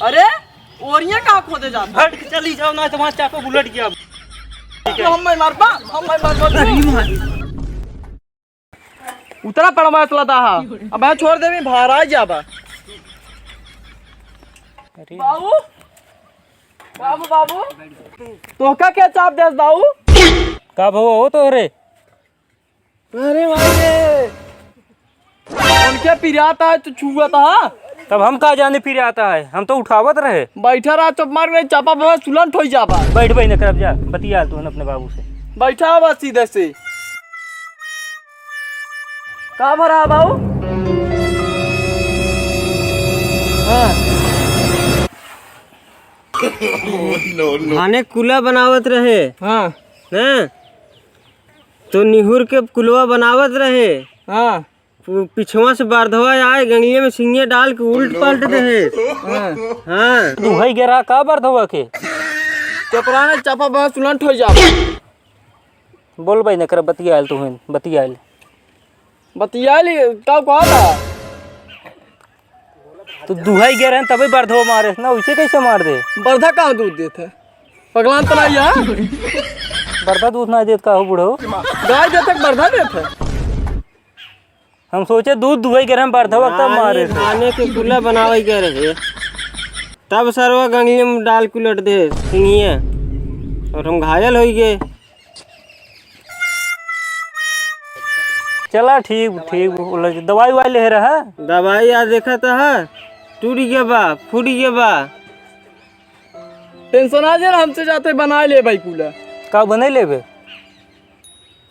अरे ओरिया कहाँ खोदे जाता? हट के चली जाओ ना, तुम्हारा चाकू बुलट गया। तो हम मैं मारबा उतरा पड़वा तुला दाहा। अब मैं छोड़ दे मैं बाहर आ जाबा। बाबू बाबू बाबू तो क्या चाप दे बाबू? का भाव हो तो रे? अरे भाई उनके पिराता है तो छुआ था। तब हम कहा जाने फिर आता है, हम तो उठावत रहे। बैठा रहा चप मार में चापा बाबा सुलंट हो जाबा। बैठ भाई न कर, जा बतिया तू अपने बाबू से। बैठा बस सीधे से। कहाँ भरा बाबू? खाने कुला बनावत रहे। हाँ हैं? तो निहुर के कुलवा बनावत रहे। हाँ पिछवा से बारधवा आए गंगलिये में सिंगे डाल के उल्ट पलट रहे। हाँ तू भाई गिरा का बरधवा के चपराने चापा बहुत सुलंट हो जाबा। बोल भाई न कर, बतियाल तू बतियाल बतियाली का कहा था? तो दुहाई गिर हैं तभी बरधवा मारे ना, उसे कैसे मार दे? बर्धा कहाँ दूध देते? पगलान तो नहीं है। बरधा दूध ना देत का हो बूढ़ो? गाय देते बर्धा देते। हम सोचे दूध दुहाई गिर हैं बरधवा तब मारे थे। खाने के कुला बनावे के रहे, तब सरवा गंगलिये में डाल के उलट दे सिंगिया और हम घायल हो गए। चला ठीक दवाई वाई ले रहा। दवाई आज देखा था टूट गया बा, फूट गया बा। टेंशन आ जाए हमसे जाते बना ले भाई कूलर। का बने लेबे?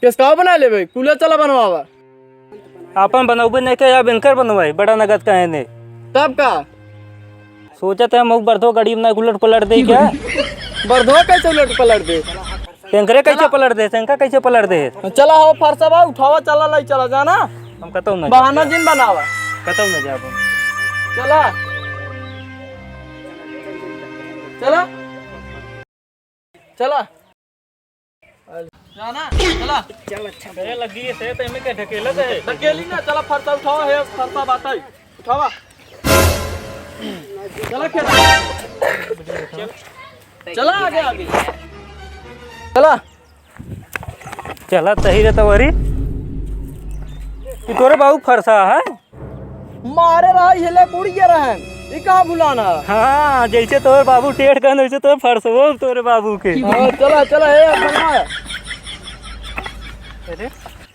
किस का बना ले भाई कूलर? चला बनवावा। आपन बनौबे नहीं के या बैंकर बनवाई बड़ा नगद का है ने। तब का सोचा था हम बरधो गाड़ी में ना उलट पलट दे क्या? बर्धो कैसे उलट पलट दे? टैंकरे कैसे पलट दे? टैंका कैसे पलट दे? चला हो फरसा उठावा चला लाई चला जाना। हम कतौ ना बहाना जिन बनावा। कतौ ना जाब। चला चला चला जाना चला। चल लगी है तो में क्या ढकेलत है? धकेली ना, चला फरसा उठावा है फरसा बात है उठावा। चला चला आगे आगे चला चला तही रहता वरी कि तोरे बाबू फरसा है। मारे रहा हिले कुड़ गया रहन ये कहाँ बुलाना। हाँ जैसे तोरे बाबू टेढ़ कर वैसे तो फरसवो तोरे बाबू के। चला चला है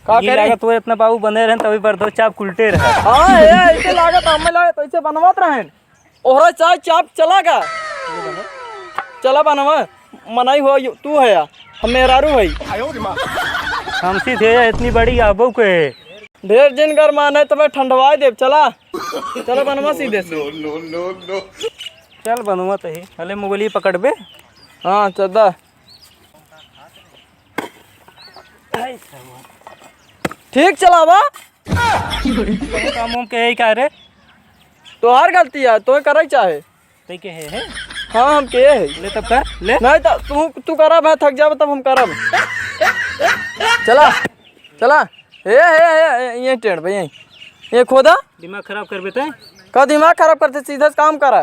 का ये लागत तोरे इतना बाबू बने रहे तभी बरधो चाप कुलटे रहे। हाँ ऐसे लागत हमें लागत ऐसे बनवात रहन। ओहरा चाय चाप चला का चला बनवा मनाई हो तू है या हम मेहरारू है। हमसी थे इतनी बड़ी आबो के ढेर दिन कर मान है तो मैं ठंडवा दे। चला चला बनवा सीधे से। चल बनवा तही हले मोबाइल पकड़बे। हाँ चदा ठीक चलावा। काम उम के क्या रे? तोहार गलती है तो करे चाहे ते के है? हाँ हम के है। ले तब कर ले। नहीं तो तू करा मैं थक जाब तब हम करब। चला चला ये टेढ़ भाई ये खोदा दिमाग खराब कर बेटे का दिमाग खराब करते सीधे से काम करा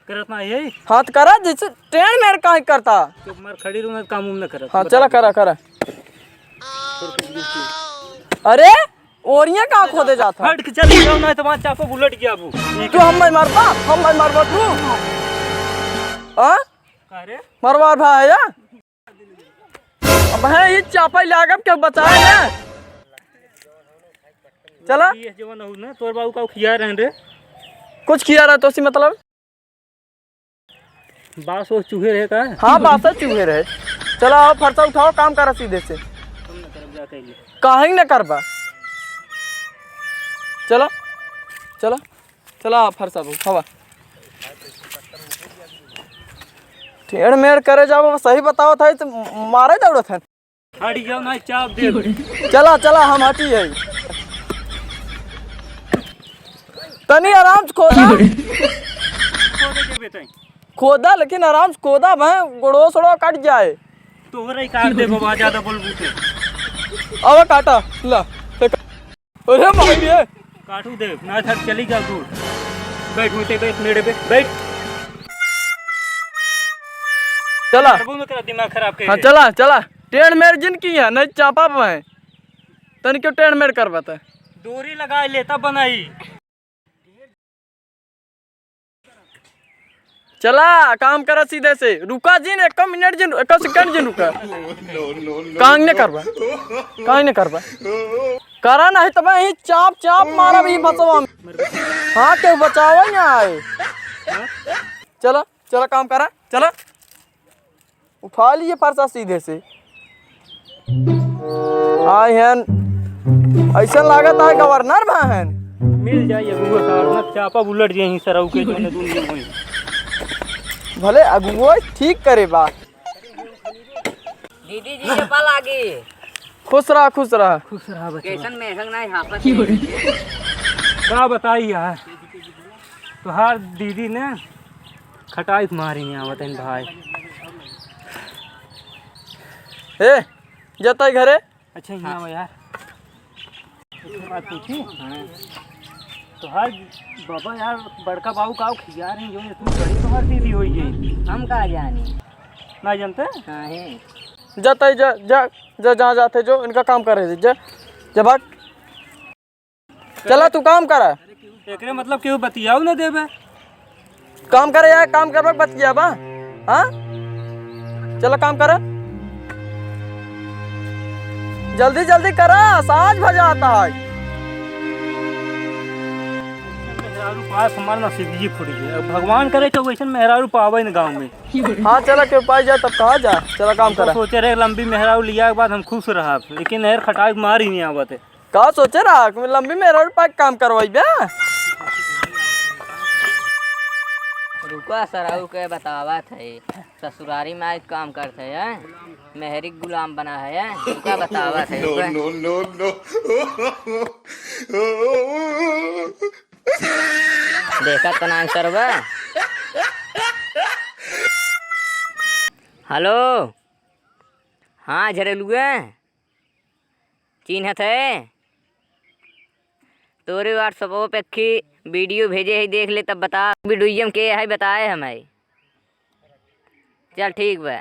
करत ना यही हाथ करा जैसे टेढ़ मेढ़ काहे करता। चुप मार खड़ी रहूं काम उम न करत। हाँ चला करा करा। अरे ओरिया कहाँ खोदे जाता? हट के चली जाओ ना, तुम्हारा चाकू बुलट गया अबू। तू हम मैं मारबा तू अरे मरवा भाई या अब है ये चापा लागब के बताए ना। चला ये जवान हो ना तोर बाबू का खिया रहे रे कुछ किया रहा तो सी मतलब बास वो चूहे रहे का। हाँ बासा चूहे रहे। चला आओ फरसा उठाओ काम करा सीधे से काहे न करबा। चलो चलो चला फरसा उठावा टेढ़ मेढ़ करे जाओ सही बताओ था तो मारे दौड़ो था। हट जाओ ना चाप दे। चला चला हम हटी है तनी आराम से खोदा लेकिन आराम से खोदा भाई गोड़ो सड़ो कट जाए। तोहरा ही काट दे बाबा ज्यादा बोलबू ते। अब काटा ला अरे भाई रे काटू दे ना थक चली जा दूर। बैठ मुझे बैठ मेरे पे बैठ। चला करबो में तेरा दिमाग खराब कर हाँ चला चला टेढ़ मेढ़ जिनकी है नहीं चापा पे है तन क्यों टेढ़ मेढ़ कर बता डोरी लगा ले तब बनाई। चला काम करा सीधे से रुका जिन एक मिनट जिन एक सेकंड जिन रुका कांग ने करबा करा नहीं तब ही चाप चाप मारा भी फसवा हाँ के बचावा ही आए चला चला काम करा चला उठा लिए फरसा सीधे से आए हैं ऐसा लागत है गवर्नर बहन मिल जाइए अगुआ सारना चापा बुलट जाए सरऊ के जोने दुनिया में भले अगुआ ठीक करे बात दीदी जी के पल आगे खुश रहा कैसन में संग नहीं हाफत क्या बताई यार तुहार दीदी ने खटाई मारी नहीं आवत है भाई। ए जता घरे अच्छा यहाँ यार एक बात पूछी तुहार बाबा यार बड़का बाबू का खिया रही जो तुम बड़ी तुहार दीदी होई गई हम कहा जानी ना जानते हाँ है जता जा जा जा जहाँ जाते जो इनका काम करे जा जब चला तू काम करा एकरे मतलब केहू बतियाऊ ना देबे काम करे यार काम करवा बतिया बा हाँ चला काम करा जल्दी जल्दी करा सांझ भजाता है मेहरारू पास हमारा नसीब ही फुट गया अब भगवान करे तो वैसे मेहरारू पावे न गाँव में। हाँ चला के पाई जा तब कहा जा चला काम करा सोचे रहे लंबी मेहरारू लिया के बाद हम खुश रहा लेकिन नहर खटाई मार ही नहीं आवत है। कहा सोचे रहा कि लंबी मेरा पाक काम करवाई बे रुका सराऊ के बतावा थे ससुरारी में आज काम करते हैं मेहरी गुलाम बना है रुका बतावा थे देखा तना सरवा हेलो हाँ झरेलुआ चिन्ह थे तोरे व्हाट्सएप पे की वीडियो भेजे है देख ले तब बता वीडियो के है बताए हमें चल ठीक बा।